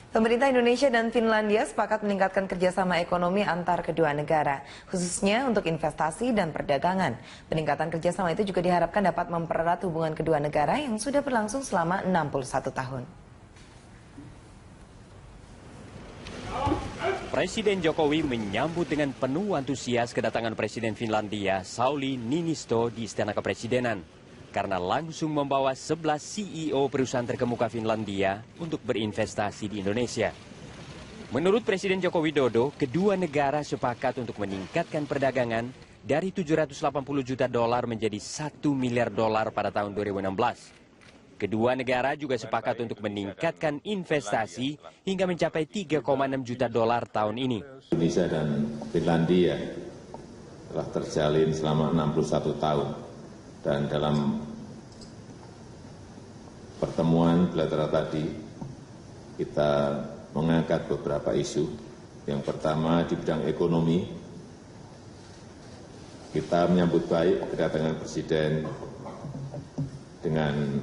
Pemerintah Indonesia dan Finlandia sepakat meningkatkan kerjasama ekonomi antar kedua negara, khususnya untuk investasi dan perdagangan. Peningkatan kerjasama itu juga diharapkan dapat mempererat hubungan kedua negara yang sudah berlangsung selama 61 tahun. Presiden Jokowi menyambut dengan penuh antusias kedatangan Presiden Finlandia Sauli Niinisto di Istana Kepresidenan karena langsung membawa 11 CEO perusahaan terkemuka Finlandia untuk berinvestasi di Indonesia. Menurut Presiden Joko Widodo, kedua negara sepakat untuk meningkatkan perdagangan dari 780 juta dolar menjadi 1 miliar dolar pada tahun 2016. Kedua negara juga sepakat untuk meningkatkan investasi hingga mencapai 3,6 juta dolar tahun ini. Indonesia dan Finlandia telah terjalin selama 61 tahun. Dan dalam pertemuan bilateral tadi, kita mengangkat beberapa isu. Yang pertama di bidang ekonomi, kita menyambut baik kedatangan Presiden dengan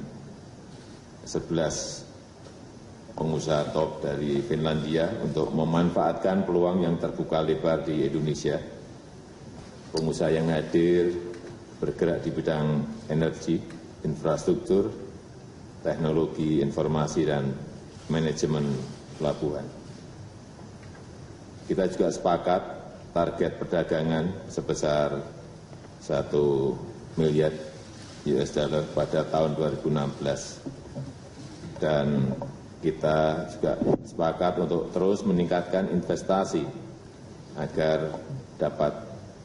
11 pengusaha top dari Finlandia untuk memanfaatkan peluang yang terbuka lebar di Indonesia. Pengusaha yang hadir bergerak di bidang energi, infrastruktur, teknologi informasi, dan manajemen pelabuhan. Kita juga sepakat target perdagangan sebesar 1 miliar US dollar pada tahun 2016. Dan kita juga sepakat untuk terus meningkatkan investasi agar dapat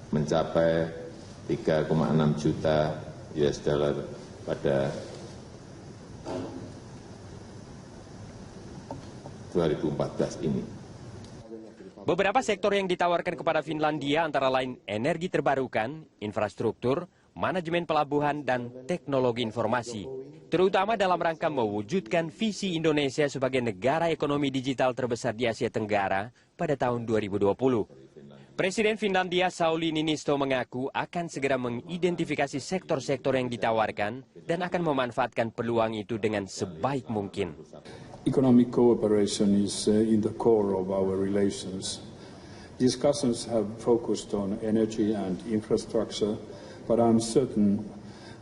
mencapai 3,6 juta US dollar pada 2014 ini. Beberapa sektor yang ditawarkan kepada Finlandia antara lain energi terbarukan, infrastruktur, manajemen pelabuhan, dan teknologi informasi. Terutama dalam rangka mewujudkan visi Indonesia sebagai negara ekonomi digital terbesar di Asia Tenggara pada tahun 2020. Presiden Finlandia Sauli Niinisto mengaku akan segera mengidentifikasi sektor-sektor yang ditawarkan dan akan memanfaatkan peluang itu dengan sebaik mungkin. Economic cooperation is in the core of our relations. Discussions have focused on energy and infrastructure, but I'm certain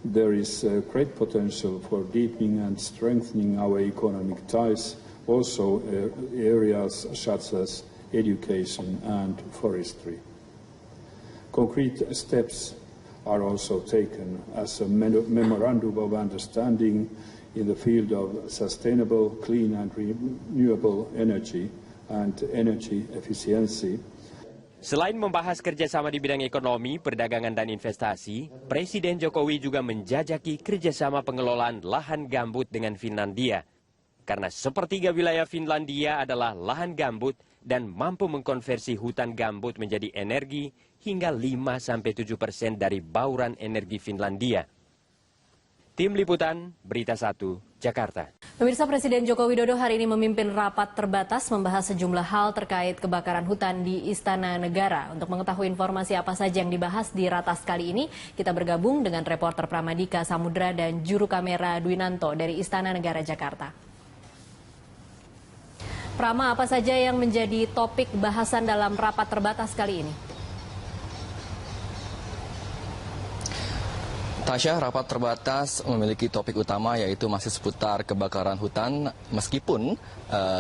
there is great potential for deepening and strengthening our economic ties, also areas such as education and forestry. Concrete steps are also taken as a memorandum of understanding in the field of sustainable, clean and renewable energy and energy efficiency. Selain membahas kerjasama di bidang ekonomi, perdagangan, dan investasi, Presiden Jokowi juga menjajaki kerjasama pengelolaan lahan gambut dengan Finlandia. Karena sepertiga wilayah Finlandia adalah lahan gambut dan mampu mengkonversi hutan gambut menjadi energi hingga 5-7% dari bauran energi Finlandia. Tim Liputan, Berita 1, Jakarta. Pemirsa, Presiden Joko Widodo hari ini memimpin rapat terbatas membahas sejumlah hal terkait kebakaran hutan di Istana Negara. Untuk mengetahui informasi apa saja yang dibahas di ratas kali ini, kita bergabung dengan reporter Pramadika Samudra dan juru kamera Dwinanto dari Istana Negara Jakarta. Prama, apa saja yang menjadi topik bahasan dalam rapat terbatas kali ini? Tasya, rapat terbatas memiliki topik utama yaitu masih seputar kebakaran hutan meskipun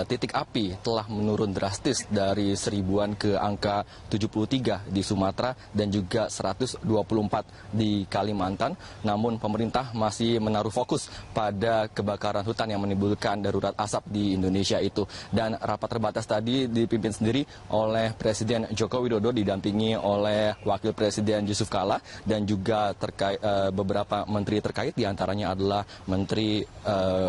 titik api telah menurun drastis dari 1000-an ke angka 73 di Sumatera dan juga 124 di Kalimantan. Namun pemerintah masih menaruh fokus pada kebakaran hutan yang menimbulkan darurat asap di Indonesia itu. Dan rapat terbatas tadi dipimpin sendiri oleh Presiden Joko Widodo didampingi oleh Wakil Presiden Yusuf Kala dan juga beberapa menteri terkait, diantaranya adalah Menteri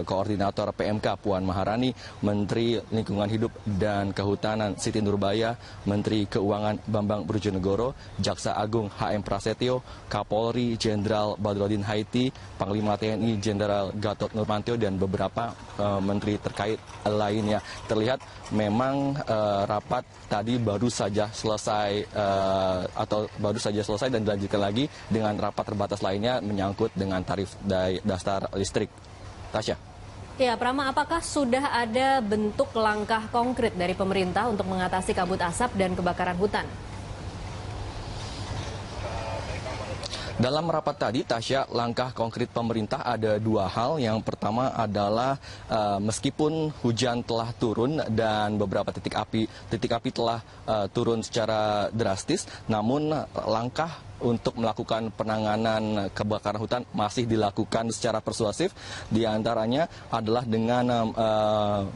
Koordinator PMK Puan Maharani, Menteri Lingkungan Hidup dan Kehutanan Siti Nurbaya, Menteri Keuangan Bambang Brojonegoro, Jaksa Agung HM Prasetyo, Kapolri Jenderal Badrodin Haiti, Panglima TNI Jenderal Gatot Nurmantio, dan beberapa menteri terkait lainnya. Terlihat memang rapat tadi baru saja selesai dan dilanjutkan lagi dengan rapat terbatas lainnya menyangkut dengan tarif dasar listrik. Tasya. Ya, Prama, apakah sudah ada bentuk langkah konkret dari pemerintah untuk mengatasi kabut asap dan kebakaran hutan? Dalam rapat tadi, Tasya, langkah konkret pemerintah ada dua hal. Yang pertama adalah meskipun hujan telah turun dan beberapa titik api telah turun secara drastis, namun langkah untuk melakukan penanganan kebakaran hutan masih dilakukan secara persuasif. Di antaranya adalah dengan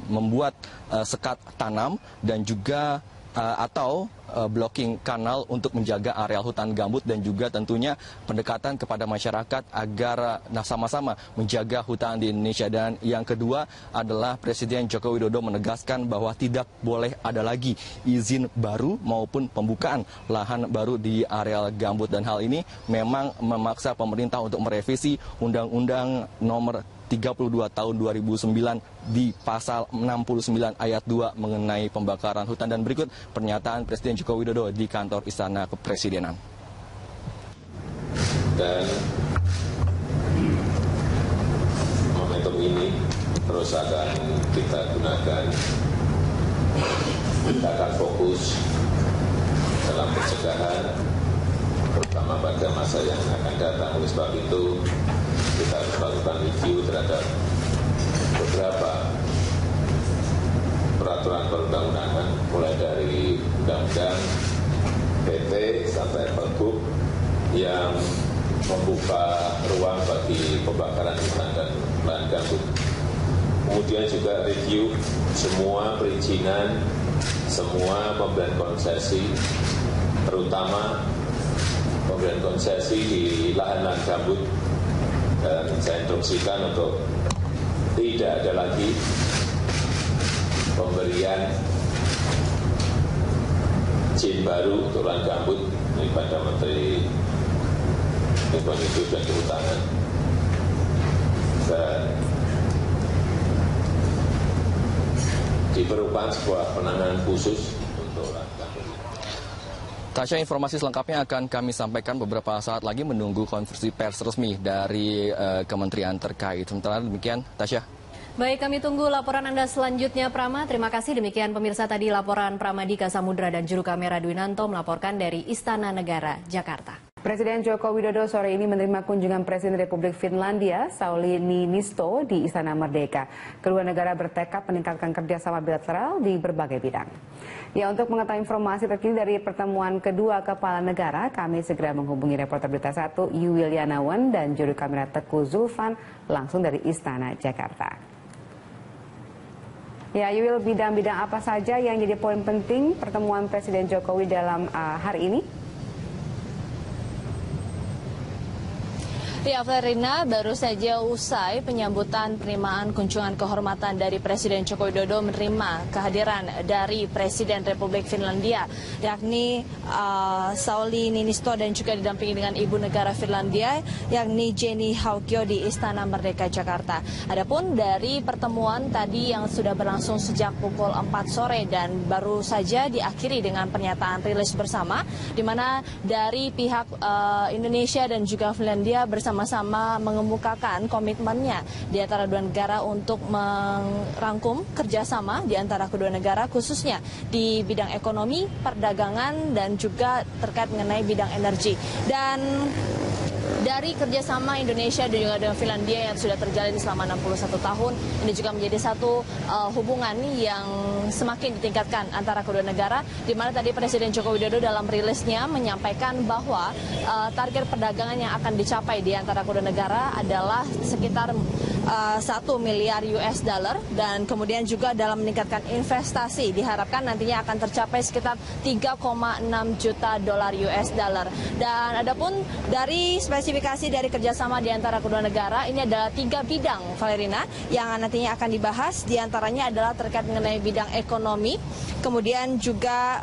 membuat sekat tanam dan juga atau blocking kanal untuk menjaga areal hutan gambut, dan juga tentunya pendekatan kepada masyarakat agar sama-sama menjaga hutan di Indonesia. Dan yang kedua adalah Presiden Joko Widodo menegaskan bahwa tidak boleh ada lagi izin baru maupun pembukaan lahan baru di areal gambut, dan hal ini memang memaksa pemerintah untuk merevisi Undang-Undang Nomor 32 tahun 2009 di pasal 69 ayat 2 mengenai pembakaran hutan. Dan berikut pernyataan Presiden Joko Widodo di kantor Istana Kepresidenan. Dan momentum ini terus akan kita gunakan. Kita akan fokus dalam pencegahan, terutama pada masa yang akan datang. Oleh sebab itu, kita harus melakukan review terhadap beberapa peraturan perundang-undangan, mulai dari undang-undang PT sampai Pergub yang membuka ruang bagi pembakaran hutan dan lahan gambut. Kemudian juga review semua perizinan, semua pemberian konsesi, terutama pemberian konsesi di lahan-lahan gambut. Dan saya instruksikan untuk tidak ada lagi pemberian izin baru untuk lahan gambut ini pada Menteri Lingkungan Hidup dan Kehutanan. Dan diperlukan sebuah penanganan khusus untuk lahan gambut. Tasya, informasi selengkapnya akan kami sampaikan beberapa saat lagi, menunggu konversi pers resmi dari kementerian terkait. Sementara demikian, Tasya. Baik, kami tunggu laporan Anda selanjutnya, Prama. Terima kasih. Demikian pemirsa tadi laporan Pramadika Samudra dan juru kamera Dwinanto melaporkan dari Istana Negara, Jakarta. Presiden Joko Widodo sore ini menerima kunjungan Presiden Republik Finlandia, Sauli Niinisto, di Istana Merdeka. Kedua negara bertekad meningkatkan kerjasama bilateral di berbagai bidang. Ya, untuk mengetahui informasi terkini dari pertemuan kedua kepala negara, kami segera menghubungi reporter Berita 1 Yuwil Yanawan dan juru kamera Teguh Zulfan langsung dari Istana Jakarta. Ya, Yuwil, bidang-bidang apa saja yang jadi poin penting pertemuan Presiden Jokowi dalam hari ini? Ya, Verina, baru saja usai penyambutan penerimaan kunjungan kehormatan dari Presiden Joko Widodo menerima kehadiran dari Presiden Republik Finlandia, yakni Sauli Niinisto, dan juga didampingi dengan Ibu Negara Finlandia, yakni Jenny Haukio di Istana Merdeka Jakarta. Adapun dari pertemuan tadi yang sudah berlangsung sejak pukul 4 sore dan baru saja diakhiri dengan pernyataan rilis bersama, di mana dari pihak Indonesia dan juga Finlandia bersama-sama mengemukakan komitmennya di antara dua negara untuk merangkum kerjasama di antara kedua negara, khususnya di bidang ekonomi, perdagangan, dan juga terkait mengenai bidang energi. Dan dari kerjasama Indonesia dan juga dengan Finlandia yang sudah terjalin selama 61 tahun, ini juga menjadi satu hubungan yang semakin ditingkatkan antara kedua negara, di mana tadi Presiden Joko Widodo dalam rilisnya menyampaikan bahwa target perdagangan yang akan dicapai di antara kedua negara adalah sekitar 1 miliar US dollar, dan kemudian juga dalam meningkatkan investasi diharapkan nantinya akan tercapai sekitar 3,6 juta dolar US dollar. Dan adapun dari spesifikasi dari kerjasama di antara kedua negara, ini adalah 3 bidang, Valerina, yang nantinya akan dibahas. Di antaranya adalah terkait mengenai bidang ekonomi, kemudian juga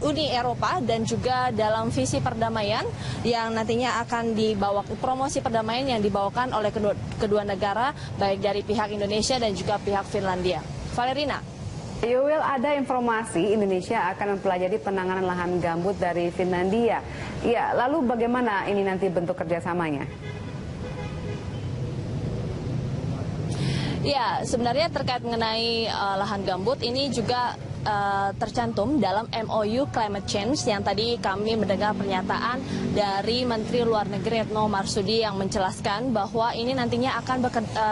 Uni Eropa, dan juga dalam visi perdamaian yang nantinya akan dibawa, promosi perdamaian yang dibawakan oleh kedua negara, baik dari pihak Indonesia dan juga pihak Finlandia. Valerina. Yuwil, ada informasi Indonesia akan mempelajari penanganan lahan gambut dari Finlandia. Ya, lalu bagaimana ini nanti bentuk kerjasamanya? Ya, sebenarnya terkait mengenai lahan gambut ini juga tercantum dalam MOU Climate Change yang tadi kami mendengar pernyataan dari Menteri Luar Negeri Retno Marsudi yang menjelaskan bahwa ini nantinya akan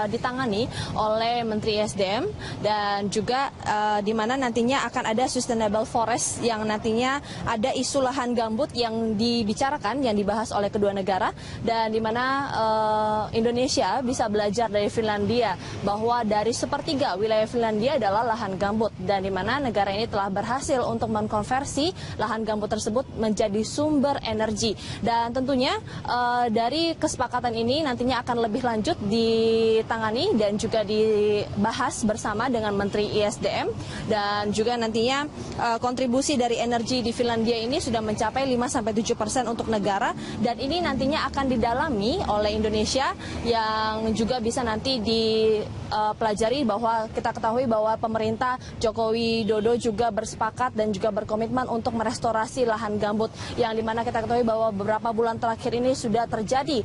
ditangani oleh Menteri SDM dan juga di mana nantinya akan ada Sustainable Forest yang nantinya ada isu lahan gambut yang dibicarakan, yang dibahas oleh kedua negara dan di mana Indonesia bisa belajar dari Finlandia bahwa dari sepertiga wilayah Finlandia adalah lahan gambut dan di mana negara ini telah berhasil untuk mengkonversi lahan gambut tersebut menjadi sumber energi. Dan tentunya dari kesepakatan ini nantinya akan lebih lanjut ditangani dan juga dibahas bersama dengan Menteri ISDM dan juga nantinya kontribusi dari energi di Finlandia ini sudah mencapai 5-7% untuk negara dan ini nantinya akan didalami oleh Indonesia yang juga bisa nanti dipelajari bahwa kita ketahui bahwa pemerintah Joko Widodo juga bersepakat dan juga berkomitmen untuk merestorasi lahan gambut yang dimana kita ketahui bahwa beberapa bulan terakhir ini sudah terjadi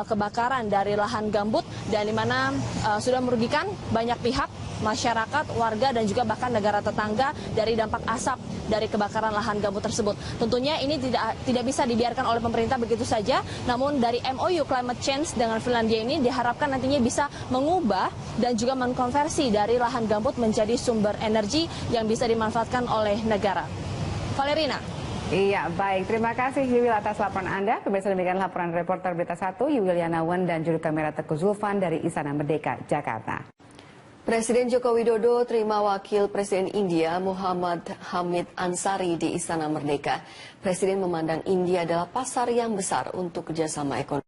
kebakaran dari lahan gambut dan dimana sudah merugikan banyak pihak, masyarakat, warga dan juga bahkan negara tetangga dari dampak asap dari kebakaran lahan gambut tersebut. Tentunya ini tidak bisa dibiarkan oleh pemerintah begitu saja, namun dari MOU Climate Change dengan Finlandia ini diharapkan nantinya bisa mengubah dan juga mengkonversi dari lahan gambut menjadi sumber energi yang bisa dimanfaatkan oleh negara. Valerina. Iya, baik. Terima kasih Yuwil atas laporan Anda. Pemirsa, demikian laporan reporter Berita 1 Yuwil Yanawan dan juru kamera Teguh Zulfan dari Istana Merdeka, Jakarta. Presiden Joko Widodo terima Wakil Presiden India Muhammad Hamid Ansari di Istana Merdeka. Presiden memandang India adalah pasar yang besar untuk kerjasama ekonomi.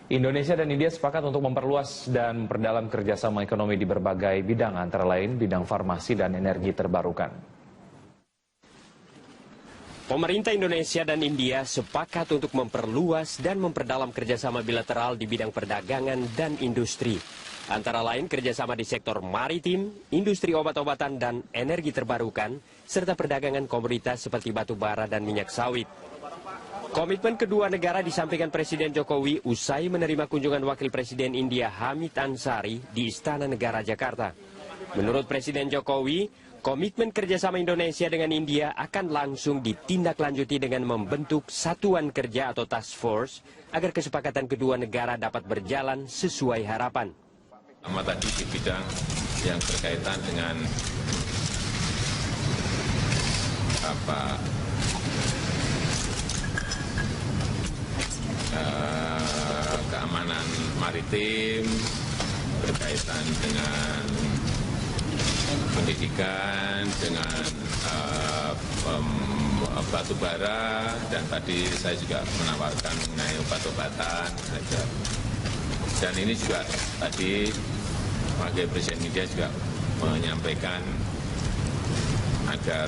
Indonesia dan India sepakat untuk memperluas dan memperdalam kerjasama ekonomi di berbagai bidang, antara lain bidang farmasi dan energi terbarukan. Pemerintah Indonesia dan India sepakat untuk memperluas dan memperdalam kerjasama bilateral di bidang perdagangan dan industri. Antara lain kerjasama di sektor maritim, industri obat-obatan dan energi terbarukan, serta perdagangan komoditas seperti batu bara dan minyak sawit. Komitmen kedua negara disampaikan Presiden Jokowi usai menerima kunjungan Wakil Presiden India Hamid Ansari di Istana Negara Jakarta. Menurut Presiden Jokowi, komitmen kerjasama Indonesia dengan India akan langsung ditindaklanjuti dengan membentuk satuan kerja atau task force agar kesepakatan kedua negara dapat berjalan sesuai harapan. Pertama tadi di bidang yang berkaitan dengan keamanan maritim, berkaitan dengan pendidikan, dengan batu bara, dan tadi saya juga menawarkan mengenai obat-obatan. Dan ini juga tadi Wakil Presiden India juga menyampaikan agar